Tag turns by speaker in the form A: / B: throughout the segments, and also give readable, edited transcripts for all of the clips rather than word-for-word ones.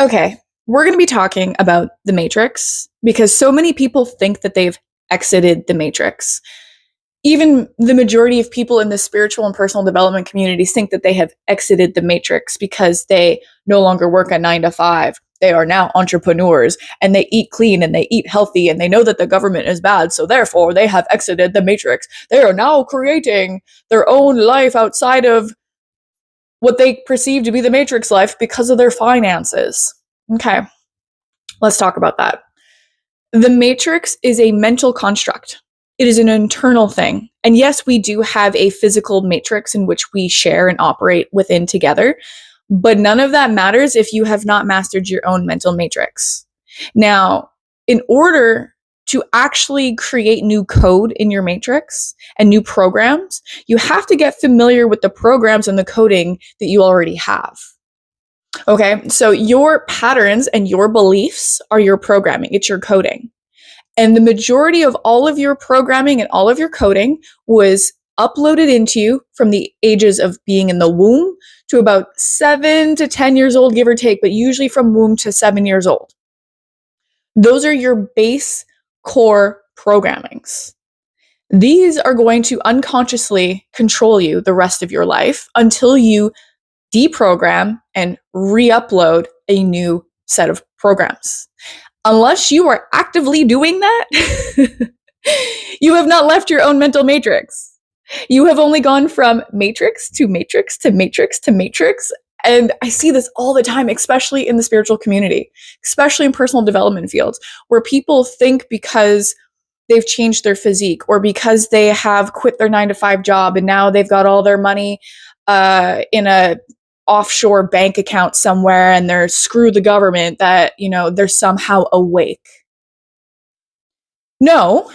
A: Okay, we're going to be talking about the Matrix because so many people think that they've exited the Matrix. Even the majority of people in the spiritual and personal development communities think that they have exited the Matrix because they no longer work a 9 to 5. They are now entrepreneurs and they eat clean and they eat healthy and they know that the government is bad. So therefore, they have exited the Matrix. They are now creating their own life outside of what they perceive to be the Matrix life because of their finances. Okay, let's talk about that. The Matrix is a mental construct. It is an internal thing. And yes, we do have a physical matrix in which we share and operate within together, but none of that matters if you have not mastered your own mental matrix. Now, in order to actually create new code in your matrix and new programs, you have to get familiar with the programs and the coding that you already have. Okay, so your patterns and your beliefs are your programming, it's your coding. And the majority of all of your programming and all of your coding was uploaded into you from the ages of being in the womb to about 7 to 10 years old, give or take, but usually from womb to 7 years old. Those are your base core programmings. These are going to unconsciously control you the rest of your life until you deprogram and re-upload a new set of programs. Unless you are actively doing that, you have not left your own mental matrix. You have only gone from matrix to matrix to matrix to matrix. And I see this all the time, especially in the spiritual community, especially in personal development fields, where people think because they've changed their physique or because they have quit their 9 to 5 job and now they've got all their money in a offshore bank account somewhere and they're screw the government, that, they're somehow awake. No,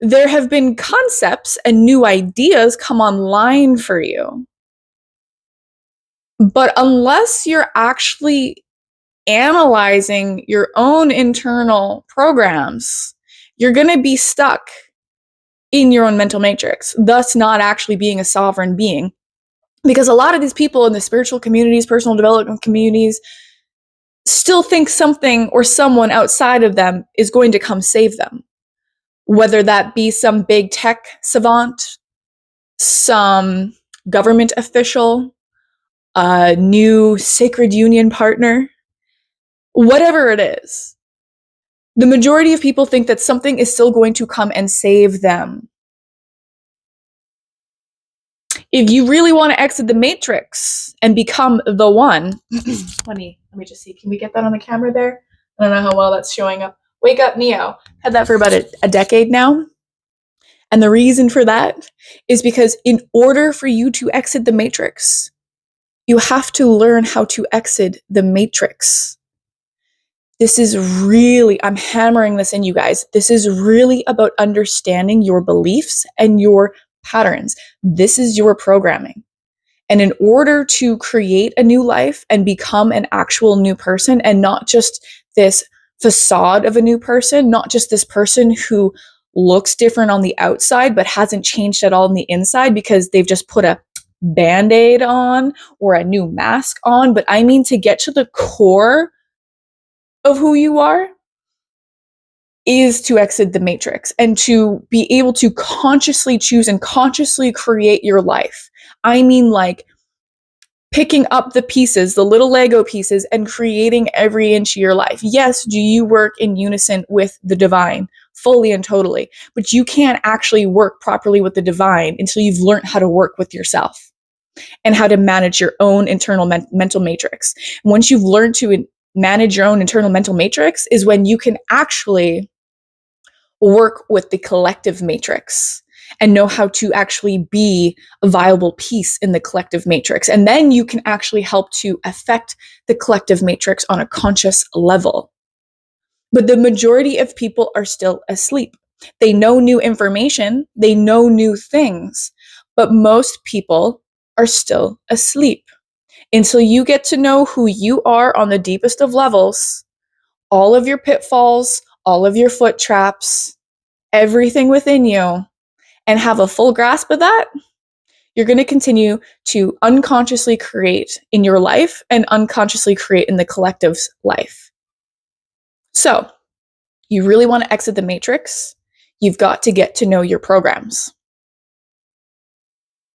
A: there have been concepts and new ideas come online for you. But unless you're actually analyzing your own internal programs, you're going to be stuck in your own mental matrix, thus not actually being a sovereign being. Because a lot of these people in the spiritual communities, personal development communities, still think something or someone outside of them is going to come save them. Whether that be some big tech savant, some government official, a new sacred union partner, whatever it is. The majority of people think that something is still going to come and save them. If you really want to exit the matrix and become the one, let me just see. Can we get that on the camera there? I don't know how well that's showing up. Wake up, Neo. Had that for about a decade now. And the reason for that is because in order for you to exit the matrix, you have to learn how to exit the matrix. This is really, I'm hammering this in, you guys. This is really about understanding your beliefs and your patterns. This is your programming. And in order to create a new life and become an actual new person and not just this facade of a new person, not just this person who looks different on the outside but hasn't changed at all on the inside because they've just put a band-aid on or a new mask on, but I mean to get to the core of who you are, is to exit the matrix and to be able to consciously choose and consciously create your life. I mean, like picking up the pieces, the little Lego pieces, and creating every inch of your life. Yes, do you work in unison with the divine, fully and totally, but you can't actually work properly with the divine until you've learned how to work with yourself and how to manage your own internal mental matrix. Once you've learned to manage your own internal mental matrix is when you can actually work with the collective matrix and know how to actually be a viable piece in the collective matrix. And then you can actually help to affect the collective matrix on a conscious level. But the majority of people are still asleep. They know new information, they know new things, but most people are still asleep. Until you get to know who you are on the deepest of levels, all of your pitfalls, all of your foot traps, everything within you, and have a full grasp of that, you're going to continue to unconsciously create in your life and unconsciously create in the collective's life. So, you really want to exit the matrix, you've got to get to know your programs.